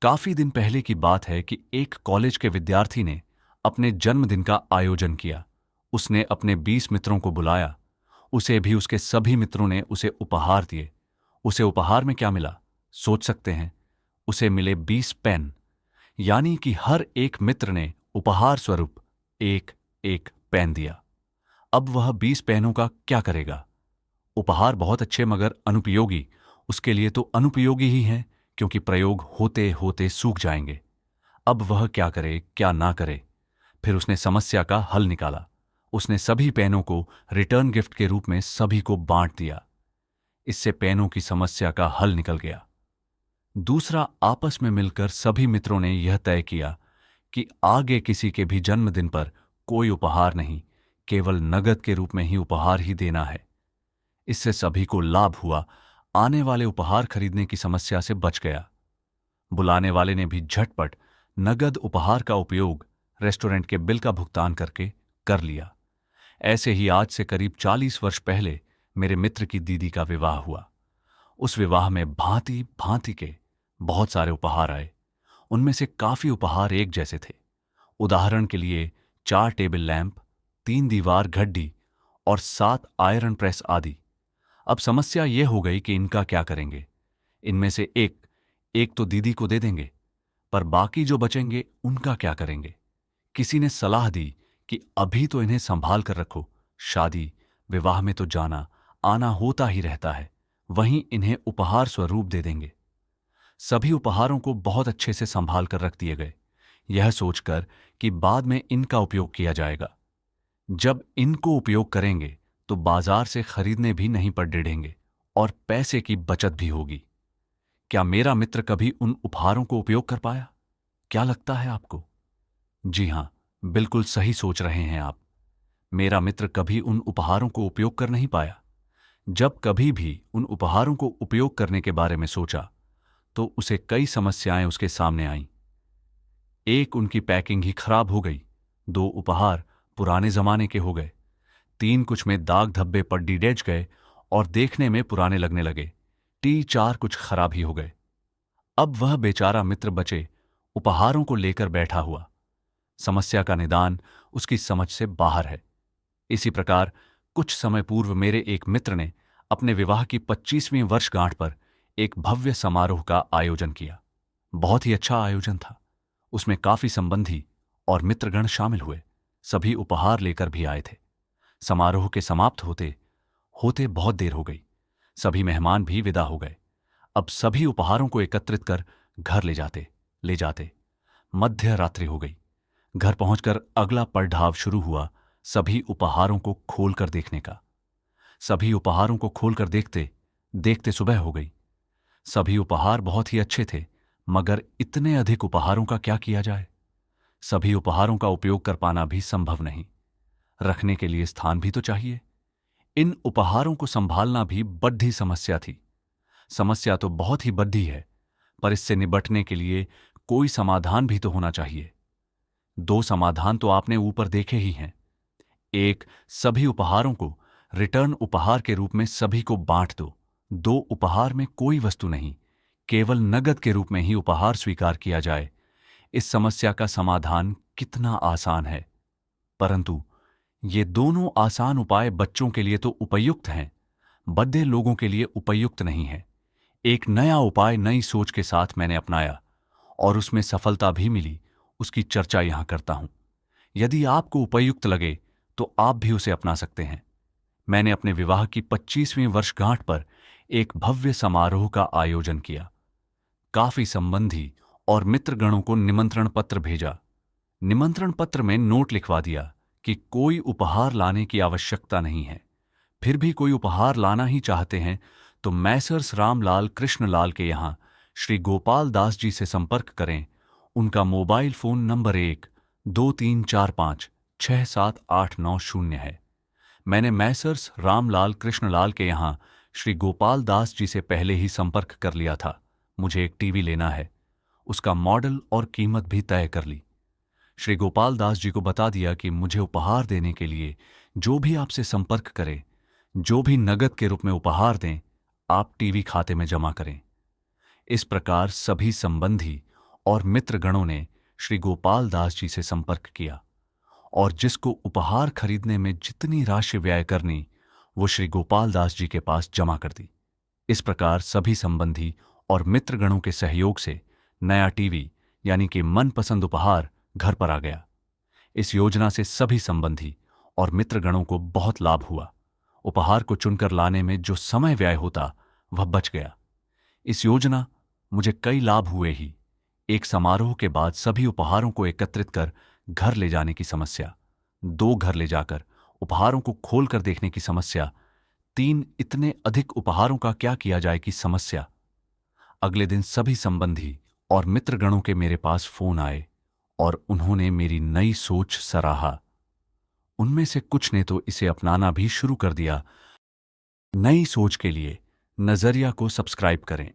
काफी दिन पहले की बात है कि एक कॉलेज के विद्यार्थी ने अपने जन्मदिन का आयोजन किया। उसने अपने 20 मित्रों को बुलाया। उसे भी उसके सभी मित्रों ने उसे उपहार दिए। उसे उपहार में क्या मिला, सोच सकते हैं? उसे मिले 20 पेन। यानी कि हर एक मित्र ने उपहार स्वरूप एक एक पेन दिया। अब वह 20 पेनों का क्या करेगा? उपहार बहुत अच्छे मगर अनुपयोगी। उसके लिए तो अनुपयोगी ही हैं, क्योंकि प्रयोग होते होते सूख जाएंगे। अब वह क्या करे क्या ना करे? फिर उसने समस्या का हल निकाला। उसने सभी पेनों को रिटर्न गिफ्ट के रूप में सभी को बांट दिया। इससे पेनों की समस्या का हल निकल गया। दूसरा, आपस में मिलकर सभी मित्रों ने यह तय किया कि आगे किसी के भी जन्मदिन पर कोई उपहार नहीं, केवल नगद के रूप में ही उपहार ही देना है। इससे सभी को लाभ हुआ। आने वाले उपहार खरीदने की समस्या से बच गया। बुलाने वाले ने भी झटपट नगद उपहार का उपयोग रेस्टोरेंट के बिल का भुगतान करके कर लिया। ऐसे ही आज से करीब 40 वर्ष पहले मेरे मित्र की दीदी का विवाह हुआ। उस विवाह में भांति भांति के बहुत सारे उपहार आए। उनमें से काफी उपहार एक जैसे थे। उदाहरण के लिए 4 टेबल लैंप, 3 दीवार घड्डी और 7 आयरन प्रेस आदि। अब समस्या यह हो गई कि इनका क्या करेंगे? इनमें से एक एक तो दीदी को दे देंगे, पर बाकी जो बचेंगे उनका क्या करेंगे? किसी ने सलाह दी कि अभी तो इन्हें संभाल कर रखो, शादी विवाह में तो जाना आना होता ही रहता है, वहीं इन्हें उपहार स्वरूप दे देंगे। सभी उपहारों को बहुत अच्छे से संभाल कर रख दिए गए, यह सोचकर कि बाद में इनका उपयोग किया जाएगा। जब इनको उपयोग करेंगे तो बाजार से खरीदने भी नहीं पड़ डिढ़ेंगे और पैसे की बचत भी होगी। क्या मेरा मित्र कभी उन उपहारों को उपयोग कर पाया? क्या लगता है आपको? जी हां, बिल्कुल सही सोच रहे हैं आप। मेरा मित्र कभी उन उपहारों को उपयोग कर नहीं पाया। जब कभी भी उन उपहारों को उपयोग करने के बारे में सोचा तो उसे कई समस्याएं उसके सामने आईं। एक, उनकी पैकिंग ही खराब हो गई। 2, उपहार पुराने जमाने के हो गए। 3, कुछ में दाग धब्बे पड्डी डेज गए और देखने में पुराने लगने लगे। 4, कुछ खराब ही हो गए। अब वह बेचारा मित्र बचे उपहारों को लेकर बैठा हुआ। समस्या का निदान उसकी समझ से बाहर है। इसी प्रकार कुछ समय पूर्व मेरे एक मित्र ने अपने विवाह की 25वीं वर्षगांठ पर एक भव्य समारोह का आयोजन किया। बहुत ही अच्छा आयोजन था। उसमें काफी संबंधी और मित्रगण शामिल हुए। सभी उपहार लेकर भी आए थे। समारोह के समाप्त होते होते बहुत देर हो गई। सभी मेहमान भी विदा हो गए। अब सभी उपहारों को एकत्रित कर घर ले जाते मध्य रात्रि हो गई। घर पहुंचकर अगला पड़ाव शुरू हुआ सभी उपहारों को खोलकर देखने का। सभी उपहारों को खोलकर देखते देखते सुबह हो गई। सभी उपहार बहुत ही अच्छे थे, मगर इतने अधिक उपहारों का क्या किया जाए? सभी उपहारों का उपयोग कर पाना भी संभव नहीं। रखने के लिए स्थान भी तो चाहिए। इन उपहारों को संभालना भी बड्डी समस्या थी। समस्या तो बहुत ही बड्डी है, पर इससे निपटने के लिए कोई समाधान भी तो होना चाहिए। 2 समाधान तो आपने ऊपर देखे ही हैं। एक, सभी उपहारों को रिटर्न उपहार के रूप में सभी को बांट दो। 2, उपहार में कोई वस्तु नहीं, केवल नगद के रूप में ही उपहार स्वीकार किया जाए। इस समस्या का समाधान कितना आसान है, परंतु ये दोनों आसान उपाय बच्चों के लिए तो उपयुक्त हैं, बड़े लोगों के लिए उपयुक्त नहीं है। एक नया उपाय नई सोच के साथ मैंने अपनाया और उसमें सफलता भी मिली, उसकी चर्चा यहां करता हूं। यदि आपको उपयुक्त लगे तो आप भी उसे अपना सकते हैं। मैंने अपने विवाह की 25वीं वर्षगांठ पर एक भव्य समारोह का आयोजन किया। काफी संबंधी और मित्रगणों को निमंत्रण पत्र भेजा। निमंत्रण पत्र में नोट लिखवा दिया कि कोई उपहार लाने की आवश्यकता नहीं है। फिर भी कोई उपहार लाना ही चाहते हैं तो मैसर्स रामलाल कृष्णलाल के यहां श्री गोपाल दास जी से संपर्क करें। उनका मोबाइल फोन नंबर 1-2345-67890 है। मैंने मैसर्स रामलाल कृष्णलाल के यहां श्री गोपाल दास जी से पहले ही संपर्क कर लिया था। मुझे एक टीवी लेना है। उसका मॉडल और कीमत भी तय कर ली। श्री गोपाल दास जी को बता दिया कि मुझे उपहार देने के लिए जो भी आपसे संपर्क करे, जो भी नगद के रूप में उपहार दें, आप टीवी खाते में जमा करें। इस प्रकार सभी संबंधी और मित्रगणों ने श्री गोपाल दास जी से संपर्क किया और जिसको उपहार खरीदने में जितनी राशि व्यय करनी वो श्री गोपाल दास जी के पास जमा कर दी। इस प्रकार सभी संबंधी और मित्रगणों के सहयोग से नया टीवी यानी कि मनपसंद उपहार घर पर आ गया। इस योजना से सभी संबंधी और मित्रगणों को बहुत लाभ हुआ। उपहार को चुनकर लाने में जो समय व्यय होता वह बच गया। इस योजना मुझे कई लाभ हुए ही। एक समारोह के बाद सभी उपहारों को एकत्रित कर घर ले जाने की समस्या, 2 घर ले जाकर उपहारों को खोलकर देखने की समस्या, 3 इतने अधिक उपहारों का क्या किया जाए की समस्या। अगले दिन सभी संबंधी और मित्रगणों के मेरे पास फोन आए और उन्होंने मेरी नई सोच सराहा। उनमें से कुछ ने तो इसे अपनाना भी शुरू कर दिया। नई सोच के लिए नजरिया को सब्सक्राइब करें।